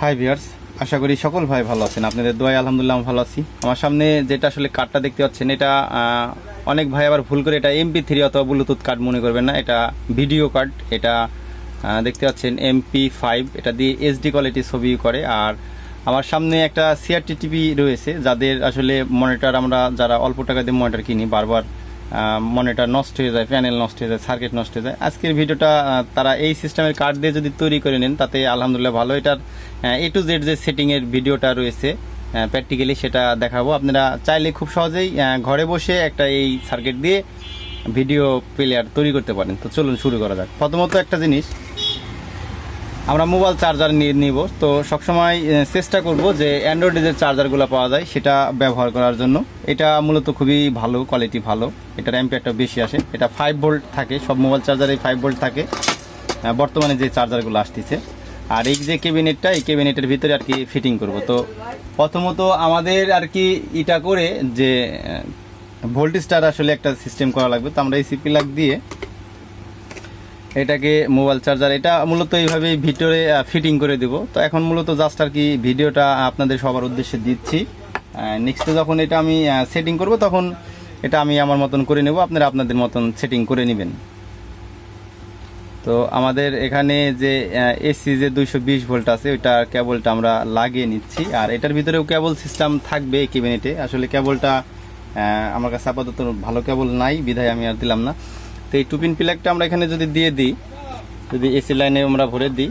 Hi viewers, আশা করি সকল ভাই ভালো আছেন। আপনাদের দোয়ায় আলহামদুলিল্লাহ আমি ভালো আছি। আমার সামনে যেটা আসলে কার্ডটা দেখতে পাচ্ছেন, এটা অনেক ভাই আবার ভুল করে এটা MP3 অথবা ব্লুটুথ কার্ড মনে করবেন না, এটা ভিডিও কার্ড। এটা দেখতে পাচ্ছেন MP5, এটা দিয়ে HD কোয়ালিটি ছবি করে। আর আমার সামনে একটা CRT টিভি রয়েছে, যাদের আসলে মনিটর, আমরা যারা অল্প টাকা দিয়ে মনিটর কিনি, বারবার মনিটর নষ্ট হয়ে যায়, প্যানেল নষ্ট হয়ে যায়, সার্কিট নষ্ট হয়ে যায়। আজকের ভিডিওটা তারা এই সিস্টেমের কার্ড দিয়ে যদি তৈরি করে নেন, তাতে আলহামদুলিল্লাহ ভালো। এটার A to Z যে সেটিংয়ের ভিডিওটা রয়েছে প্র্যাকটিক্যালি সেটা দেখাবো। আপনারা চাইলে খুব সহজেই ঘরে বসে একটা এই সার্কিট দিয়ে ভিডিও প্লেয়ার তৈরি করতে পারেন। তো চলুন শুরু করা যাক। প্রথমত একটা জিনিস, আমরা মোবাইল চার্জার নিব, তো সবসময় চেষ্টা করব যে অ্যান্ড্রয়েডে যে চার্জারগুলো পাওয়া যায় সেটা ব্যবহার করার জন্য। এটা মূলত খুবই ভালো, কোয়ালিটি ভালো, এটার অ্যাম্পিয়ারটা বেশি আসে। এটা 5 ভোল্ট থাকে, সব মোবাইল চার্জারে 5 ভোল্ট থাকে বর্তমানে যে চার্জারগুলো আসতেছে। আর এই যে ক্যাবিনেটটা, এই ক্যাবিনেটের ভিতরে আর কি ফিটিং করব। তো প্রথমত আমাদের আর কি এটা করে যে ভোল্টেজটার আসলে একটা সিস্টেম করা লাগবে। তো আমরা এই সিপি প্লাগ দিয়ে এটাকে মোবাইল চার্জার, এটা মূলত এইভাবেই ভিতরে ফিটিং করে দেব। তো এখন মূলত জাস্ট আর কি ভিডিওটা আপনাদের সবার উদ্দেশ্যে দিচ্ছি। নেক্সটে যখন এটা আমি সেটিং করব, তখন এটা আমি আমার মতন করে নেব, আপনারা আপনাদের মতন সেটিং করে নেবেন। তো আমাদের এখানে যে AC যে 220 ভোল্ট আছে, ওইটা কেবলটা আমরা লাগিয়ে নিচ্ছি। আর এটার ভিতরেও কেবল সিস্টেম থাকবে এই ক্যাবিনেটে। আসলে কেবলটা আমার কাছে আপাতত ভালো কেবল নাই, বিধায় আমি আর দিলাম না। তো এই 2 পিন প্লাগটা আমরা এখানে যদি দিয়ে দিই, যদি AC লাইনে আমরা ভরে দিই,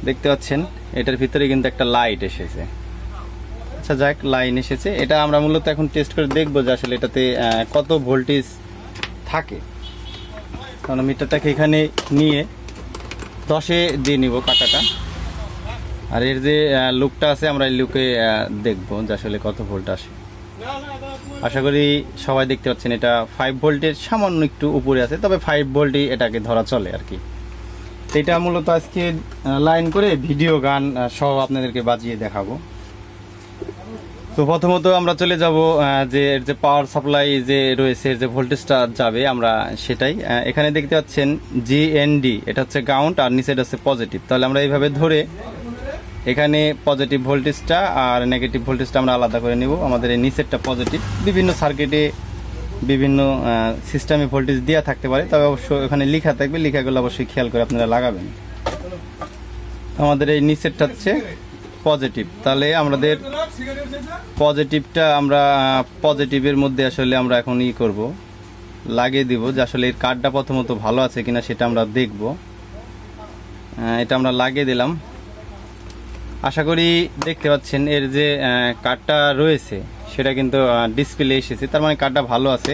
দেখতে পাচ্ছেন এটার ভিতরে কিন্তু একটা লাইট এসেছে। আচ্ছা যাক, লাইন এসেছে। এটা আমরা মূলত এখন টেস্ট করে দেখবো যে আসলে এটাতে কত ভোল্টেজ থাকে। কারণ মিটারটাকে এখানে নিয়ে 10-এ দিয়ে নিব কাটাটা। আর এর যে লুকটা আছে, আমরা এই লুকে দেখবো যে আসলে কত ভোল্ট আসে। আশা করি সবাই দেখতে পাচ্ছেন এটা 5 ভোল্টের সামান্য একটু উপরে আছে, তবে 5 ভোল্টই এটাকে ধরা চলে আর কি। এটা মূলত আজকে লাইন করে ভিডিও গান সহ আপনাদেরকে বাজিয়ে দেখাবো। তো প্রথমত আমরা চলে যাব যে এর যে পাওয়ার সাপ্লাই যে রয়েছে, এর যে ভোল্টেজটা যাবে আমরা সেটাই। এখানে দেখতে পাচ্ছেন GND, এটা হচ্ছে গ্রাউন্ড আর নিচেটা হচ্ছে পজিটিভ। তাহলে আমরা এইভাবে ধরে এখানে পজিটিভ ভোল্টেজটা আর নেগেটিভ ভোল্টেজটা আমরা আলাদা করে নিব। আমাদের এই নিচেরটা পজিটিভ, বিভিন্ন সার্কিটে বিভিন্ন সিস্টেমে ভোল্টেজ দেওয়া থাকতে পারে, তবে অবশ্যই এখানে লেখা থাকবে, লেখাগুলো অবশ্যই খেয়াল করে আপনারা লাগাবেন। আমাদের এই নিচেরটা হচ্ছে পজিটিভ। তাহলে আমাদের পজিটিভটা আমরা পজিটিভের মধ্যে আসলে আমরা এখন করব, লাগিয়ে দিব যে আসলে এর কার্ডটা প্রথমত ভালো আছে কিনা সেটা আমরা দেখব। এটা আমরা লাগিয়ে দিলাম। আশা করি দেখতে পাচ্ছেন এর যে কার্ডটা রয়েছে সেটা কিন্তু ডিসপ্লে এসেছে, তার মানে কার্ডটা ভালো আছে।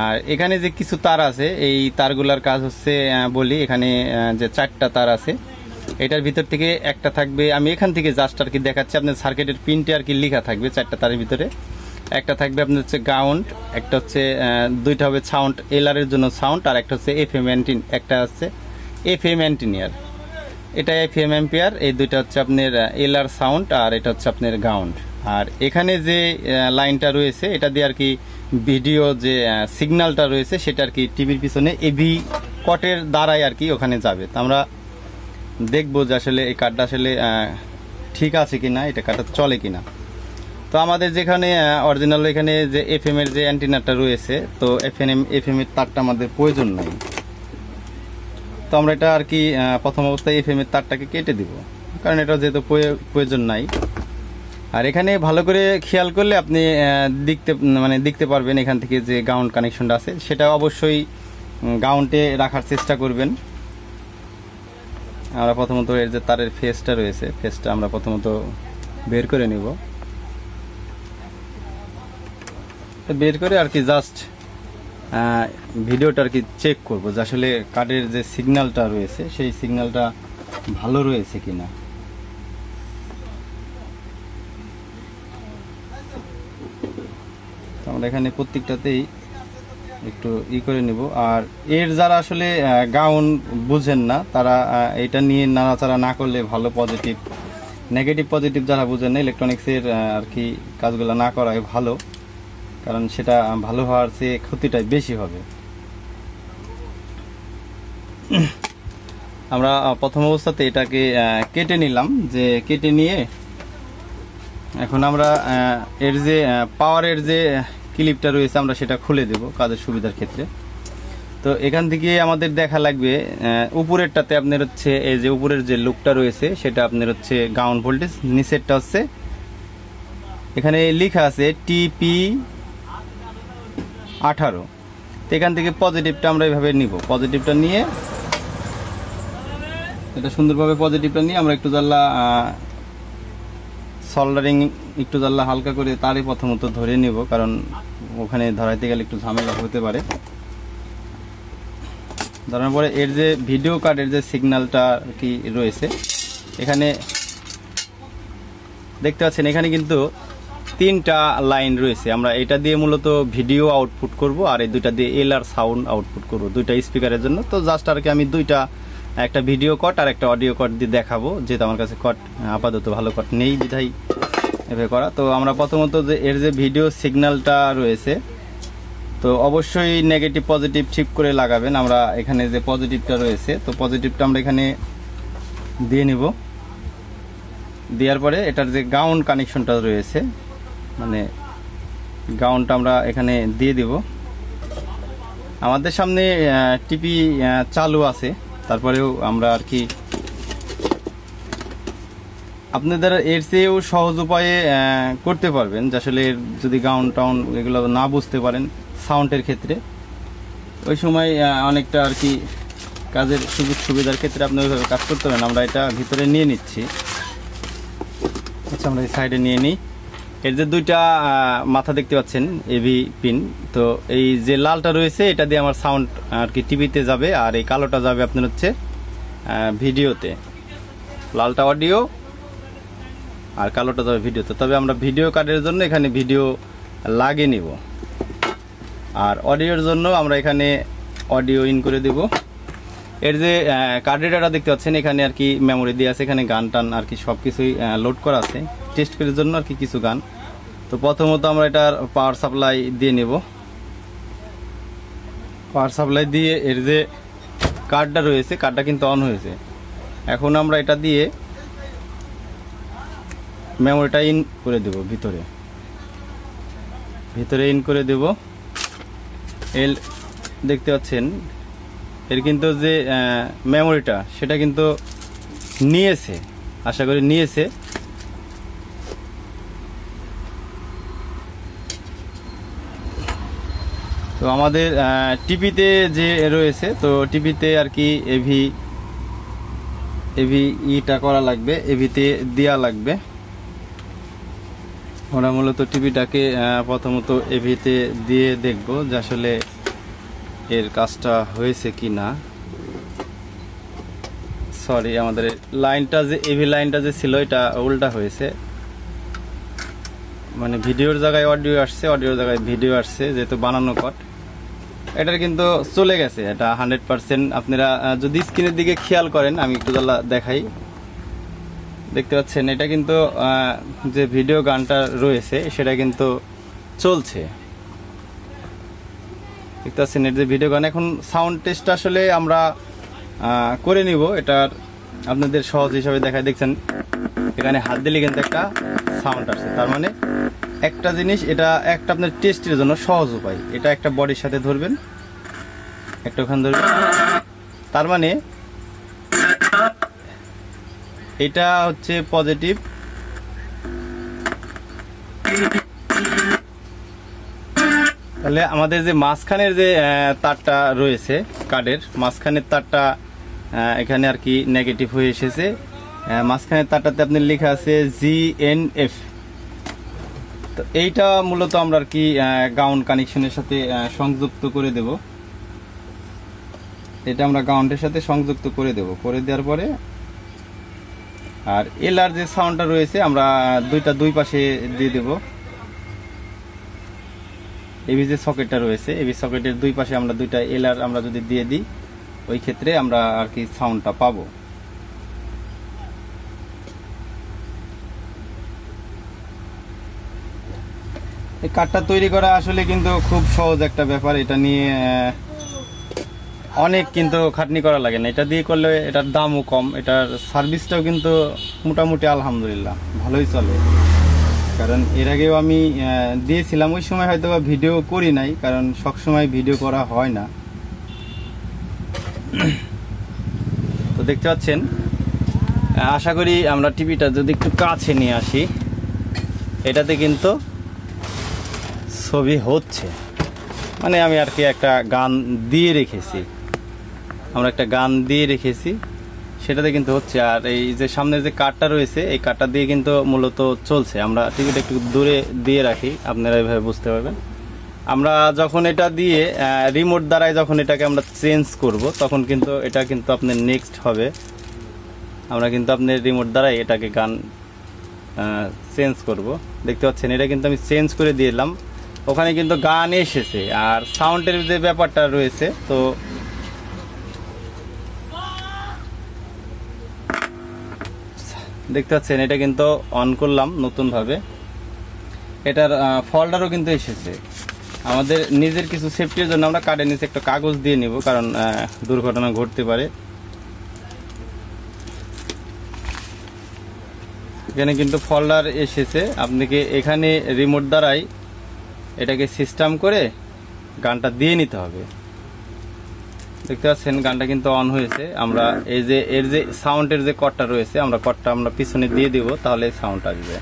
আর এখানে যে কিছু তার আছে, এই তারগুলার কাজ হচ্ছে বলি, এখানে যে 4টা তার আছে, এটার ভিতর থেকে একটা থাকবে, আমি এখান থেকে জাস্ট আর কি দেখাচ্ছি, আপনার সার্কিটের পিনটে আর কি লেখা থাকবে 4টা তারের ভিতরে। একটা থাকবে আপনার হচ্ছে গ্রাউন্ড, একটা হচ্ছে 2টা হবে সাউন্ড, LR এর জন্য সাউন্ড, আর একটা হচ্ছে FM অ্যান্টিন, একটা হচ্ছে FM অ্যান্টিনিয়ার, এটা FM অ্যাম্পিয়ার। এই 2টা হচ্ছে আপনার LR সাউন্ড, আর এটা হচ্ছে আপনার গ্রাউন্ড। আর এখানে যে লাইনটা রয়েছে, এটা দিয়ে আর কি ভিডিও যে সিগন্যালটা রয়েছে সেটা আর কি টিভির পিছনে AV কটের দ্বারাই আর কি ওখানে যাবে। তো আমরা দেখবো যে আসলে এই কার্ডটা আসলে ঠিক আছে কিনা, এটা কার্ডটা চলে কিনা। তো আমাদের যেখানে অরিজিনাল এখানে যে FM এর যে অ্যান্টিনাটা রয়েছে, তো FM এর তারটা আমাদের প্রয়োজন নাই। তো আমরা এটা আর কি প্রথম অবস্থায় FM এর তারটাকে কেটে দিব, কারণ এটা যেহেতু প্রয়োজন নাই। আর এখানে ভালো করে খেয়াল করলে আপনি দেখতে পারবেন এখান থেকে যে গ্রাউন্ড কানেকশনটা আছে সেটা অবশ্যই গ্রাউন্ডে রাখার চেষ্টা করবেন। আমরা প্রথমত এর যে তারের ফেসটা রয়েছে, ফেসটা আমরা প্রথমত বের করে নিব। বের করে আর কি জাস্ট ভিডিওটা আর কি চেক করব যে আসলে কার্ডের যে সিগন্যালটা রয়েছে সেই সিগন্যালটা ভালো রয়েছে কিনা। আমরা এখানে প্রত্যেকটাতেই একটু করে নিব। আর এর যারা আসলে গ্রাউন্ড বুঝেন না, তারা এটা নিয়ে নাড়াচাড়া না করলে ভালো। পজিটিভ নেগেটিভ পজিটিভ যারা বুঝেন না, ইলেকট্রনিক্সের আর কি কাজগুলো না করাই ভালো, কারণ সেটা ভালো হওয়ার চেয়ে ক্ষতিটাই বেশি হবে। আমরা প্রথম অবস্থাতে এটাকে কেটে নিলাম, যে কেটে নিয়ে এখন আমরা এর যে পাওয়ারের যে ক্লিপটা রয়েছে আমরা সেটা খুলে দেব কাজের সুবিধার ক্ষেত্রে। তো এখান থেকে আমাদের দেখা লাগবে উপরেরটাতে আপনার হচ্ছে এই যে উপরের যে লুকটা রয়েছে সেটা আপনার হচ্ছে গ্রাউন্ড ভোল্টেজ, নিচেরটা হচ্ছে এখানে লেখা আছে টিপি 18। তো এখান থেকে পজিটিভটা আমরা এইভাবে নিব, পজিটিভটা নিয়ে এটা সুন্দরভাবে পজিটিভটা নিয়ে আমরা একটু জ্বালা সোল্ডারিং একটু জ্বালা হালকা করে তারই প্রথমত ধরে নেব, কারণ ওখানে ধরাইতে গেলে একটু ঝামেলা হতে পারে। ধরার পরে এর যে ভিডিও কার্ডের যে সিগন্যালটা কি রয়েছে এখানে দেখতে পাচ্ছেন, এখানে কিন্তু 3টা লাইন রয়েছে। আমরা এটা দিয়ে মূলত ভিডিও আউটপুট করব আর এই দুইটা দিয়ে এলআর সাউন্ড আউটপুট করব, দুইটা স্পিকারের জন্য। তো জাস্ট আর কি আমি দুইটা, একটা ভিডিও কট আর একটা অডিও কট দিয়ে দেখাবো, যেহেতু আমার কাছে কট আপাতত ভালো কট নেই বিধাই এভাবে করা। তো আমরা প্রথমত যে এর যে ভিডিও সিগন্যালটা রয়েছে তো অবশ্যই নেগেটিভ পজিটিভ ঠিক করে লাগাবেন। আমরা এখানে যে পজিটিভটা রয়েছে তো পজিটিভটা আমরা এখানে দিয়ে নিব, দেওয়ার পরে এটার যে গ্রাউন্ড কানেকশনটা রয়েছে মানে গ্রাউন্ডটা আমরা এখানে দিয়ে দিব। আমাদের সামনে টিপি চালু আছে, তারপরেও আমরা আর কি আপনাদের এর চেয়েও সহজ উপায়ে করতে পারবেন, যে আসলে যদি গ্রাউন্ড টাউন্ড এগুলো না বুঝতে পারেন সাউন্ডের ক্ষেত্রে, ওই সময় অনেকটা আর কি কাজের সুযোগ সুবিধার ক্ষেত্রে আপনি ওইভাবে কাজ করতে পারেন। আমরা এটা ভিতরে নিয়ে নিচ্ছি। আচ্ছা, আমরা এই সাইডে নিয়ে নিই। এর যে দুইটা মাথা দেখতে পাচ্ছেন এভি পিন, তো এই যে লালটা রয়েছে এটা দিয়ে আমার সাউন্ড আর কি টিভিতে যাবে, আর এই কালোটা যাবে আপনার হচ্ছে ভিডিওতে। লালটা অডিও আর কালোটা যাবে ভিডিওতে। তবে আমরা ভিডিও কার্ডের জন্য এখানে ভিডিও লাগিয়ে নিব, আর অডিওর জন্য আমরা এখানে অডিও ইন করে দেব। এর যে কার্ডের ডাটা দেখতে পাচ্ছেন এখানে আর কি মেমোরি দিয়ে আছে, এখানে গান টান আর কি সব কিছুই লোড করা আছে টেস্ট করার জন্য আর কি কিছু গান। তো প্রথমত আমরা এটার পাওয়ার সাপ্লাই দিয়ে নেব। পাওয়ার সাপ্লাই দিয়ে এর যে কার্ডটা রয়েছে কার্ডটা কিন্তু অন হয়েছে। এখন আমরা এটা দিয়ে মেমোরিটা ইন করে দেব, ভিতরে ইন করে দেব। এর দেখতে পাচ্ছেন এর কিন্তু যে মেমোরিটা সেটা কিন্তু নিয়েছে, আশা করি নিয়েছে। তো আমাদের টিভিতে যে রয়েছে তো টিভিতে আর কি এভি ইটা করা লাগবে, এভিতে দেওয়া লাগবে। আমরা মূলত টিভিটাকে প্রথমত এভিতে দিয়ে দেখব যে আসলে এর কাজটা হয়েছে কি না। সরি, আমাদের লাইনটা যে এভি লাইনটা যে ছিল এটা উল্টা হয়েছে, মানে ভিডিওর জায়গায় অডিও আসছে, অডিওর জায়গায় ভিডিও আসছে, যেহেতু বানানো কট এটার কিন্তু চলে গেছে। এটা 100%। আপনারা যদি স্ক্রিনের দিকে খেয়াল করেন, আমি একটু দেখাই, দেখতে পাচ্ছেন এটা কিন্তু যে ভিডিও গানটা রয়েছে সেটা কিন্তু চলছে, দেখতে পাচ্ছেন এর যে ভিডিও গান। এখন সাউন্ড টেস্ট আসলে আমরা করে নিব, এটার আপনাদের সহজ হিসাবে দেখায়। দেখছেন এখানে হাত দিলে কিন্তু একটা সাউন্ড আসছে, তার মানে একটা জিনিস, এটা একটা আপনার টেস্টের জন্য সহজ উপায়। এটা একটা বডির সাথে ধরবেন, একটা ওখানে ধরবেন, তার মানে এটা হচ্ছে পজিটিভ। তাহলে আমাদের যে মাঝখানের যে তারটা রয়েছে কার্ডের মাঝখানের তারটা এখানে আর কি নেগেটিভ হয়ে এসেছে। মাঝখানের তারটাতে আপনার লেখা আছে GNF। তো এইটা মূলত আমরা আর কি গ্রাউন্ড কানেকশনের সাথে সংযুক্ত করে দেব। এটা আমরা গ্রাউন্ডের সাথে সংযুক্ত করে দেব। করে দেওয়ার পরে আর এলআর যে সাউন্ডটা রয়েছে আমরা দুই পাশে দিয়ে দেব। এবি যে সকেটটা রয়েছে এবি সকেটের দুই পাশে আমরা দুইটা এলআর আমরা যদি দিয়ে দিই, ওই ক্ষেত্রে আমরা আর কি সাউন্ডটা পাবো। এই কার্ডটা তৈরি করা আসলে কিন্তু খুব সহজ একটা ব্যাপার। এটা নিয়ে অনেক কিন্তু খাটনি করা লাগে না, এটা দিয়ে করলে এটার দামও কম, এটার সার্ভিসটাও কিন্তু মোটামুটি আলহামদুলিল্লাহ ভালোই চলে। কারণ এর আগেও আমি দিয়েছিলাম, ওই সময় হয়তো বা ভিডিও করি নাই, কারণ সবসময় ভিডিও করা হয় না। তো দেখতে পাচ্ছেন, আশা করি আমরা টিভিটা যদি একটু কাছে নিয়ে আসি, এটাতে কিন্তু ছবি হচ্ছে, মানে আমি আর কি একটা গান দিয়ে রেখেছি, আমরা একটা গান দিয়ে রেখেছি, সেটাতে কিন্তু হচ্ছে। আর এই যে সামনের যে কার্ডটা রয়েছে, এই কার্ডটা দিয়ে কিন্তু মূলত চলছে। আমরা টিভিটা একটু দূরে দিয়ে রাখি, আপনারা এভাবে বুঝতে পারবেন। আমরা যখন এটা দিয়ে রিমোট দ্বারাই যখন এটাকে আমরা চেঞ্জ করব, তখন কিন্তু এটা কিন্তু আপনার নেক্সট হবে। আমরা কিন্তু আপনার রিমোট দ্বারাই এটাকে গান চেঞ্জ করব। দেখতে পাচ্ছেন, এটা কিন্তু আমি চেঞ্জ করে দিলাম, ওখানে কিন্তু গান এসেছে। আর সাউন্ডের যে ব্যাপারটা রয়েছে, তো দেখতে পাচ্ছেন এটা কিন্তু অন করলাম নতুনভাবে, এটার ফল্ডারও কিন্তু এসেছে। আমাদের নিজের কিছু সেফটির জন্য আমরা কার্ডের নিচে একটা কাগজ দিয়ে নিব, কারণ দুর্ঘটনা ঘটতে পারে। এখানে কিন্তু ফল্ডার এসেছে, আপনাকে এখানে রিমোট দ্বারাই এটাকে সিস্টেম করে গানটা দিয়ে নিতে হবে। দেখতে পাচ্ছেন গানটা কিন্তু অন হয়েছে। আমরা এই যে এর যে সাউন্ডের যে কর্ডটা রয়েছে, আমরা কর্ডটা আমরা পিছনে দিয়ে দিব, তাহলে সাউন্ড আসবে।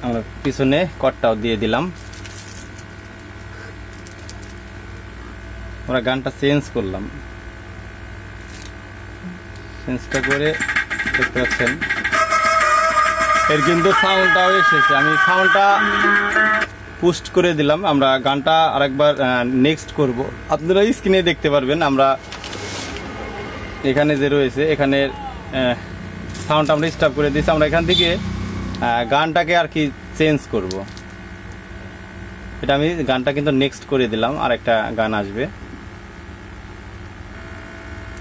আমরা পিছনে কর্ডটাও দিয়ে দিলাম। আমরা গানটা চেঞ্জ করলাম, চেঞ্জটা করে দেখতে পাচ্ছেন এর কিন্তু সাউন্ডটাও এসেছে। আমি সাউন্ডটা পোস্ট করে দিলাম। আমরা গানটা আরেকবার নেক্সট করব, আপনারা স্ক্রিনে দেখতে পারবেন। আমরা এখানে যে রয়েছে, এখানে সাউন্ড আমরা স্টপ করে দিয়েছি। আমরা এখান থেকে গানটাকে আর কি চেঞ্জ করব। এটা আমি গানটা কিন্তু নেক্সট করে দিলাম, আর একটা গান আসবে।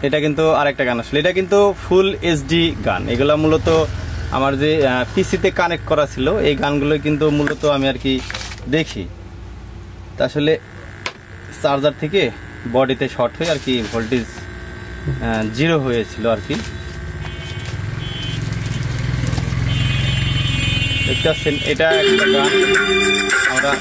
এটা কিন্তু আরেকটা গান আসলে, এটা কিন্তু ফুল এইচডি গান। এগুলো মূলত আমার যে পিসিতে কানেক্ট করা ছিল, এই গানগুলো কিন্তু মূলত আমি আর কি দেখি। তা আসলে চার্জার থেকে বডিতে শর্ট হয়ে আর কি ভোল্টেজ 0 হয়েছিল আর কি। দেখতে পাচ্ছেন, এটা একটা গান। আমরা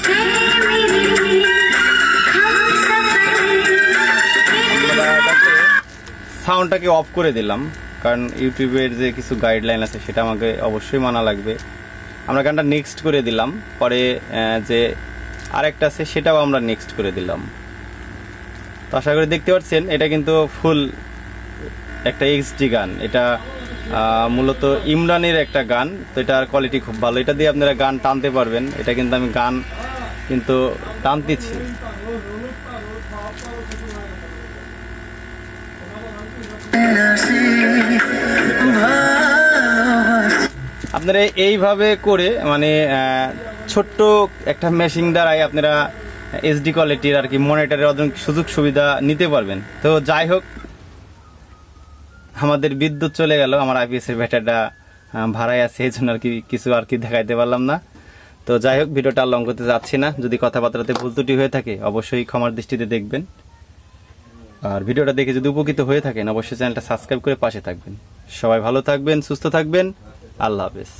সাউন্ডটাকে অফ করে দিলাম, কারণ ইউটিউবের যে কিছু গাইডলাইন আছে সেটা আমাকে অবশ্যই মানা লাগবে। আমরা গানটা নেক্সট করে দিলাম, পরে যে আরেকটা আছে সেটাও আমরা নেক্সট করে দিলাম। তো আশা করি দেখতে পাচ্ছেন, এটা কিন্তু ফুল একটা এইচডি গান। এটা মূলত ইমরানের একটা গান, তো এটার কোয়ালিটি খুব ভালো। এটা দিয়ে আপনারা গান টানতে পারবেন। এটা কিন্তু আমি গান কিন্তু টানতেছি। আপনারা এইভাবে করে মানে ছোট্ট একটা মেশিন দ্বারাই আপনারা এইচডি কোয়ালিটির আর কি মনিটরের অনেক সুযোগ সুবিধা নিতে পারবেন। তো যাই হোক, আমাদের বিদ্যুৎ চলে গেল, আমার আইপিএস এর ব্যাটারিটা ভাড়ায় আছে, এই জন্য আর কি কিছু আর কি দেখাইতে পারলাম না। তো যাই হোক, ভিডিওটা লং করতে যাচ্ছি না। যদি কথাবার্তাতে ভুল ত্রুটি হয়ে থাকে অবশ্যই ক্ষমার দৃষ্টিতে দেখবেন। আর ভিডিওটা দেখে যদি উপকৃত হয়ে থাকেন অবশ্যই চ্যানেলটা সাবস্ক্রাইব করে পাশে থাকবেন। সবাই ভালো থাকবেন, সুস্থ থাকবেন। আল্লাহ হাফেজ।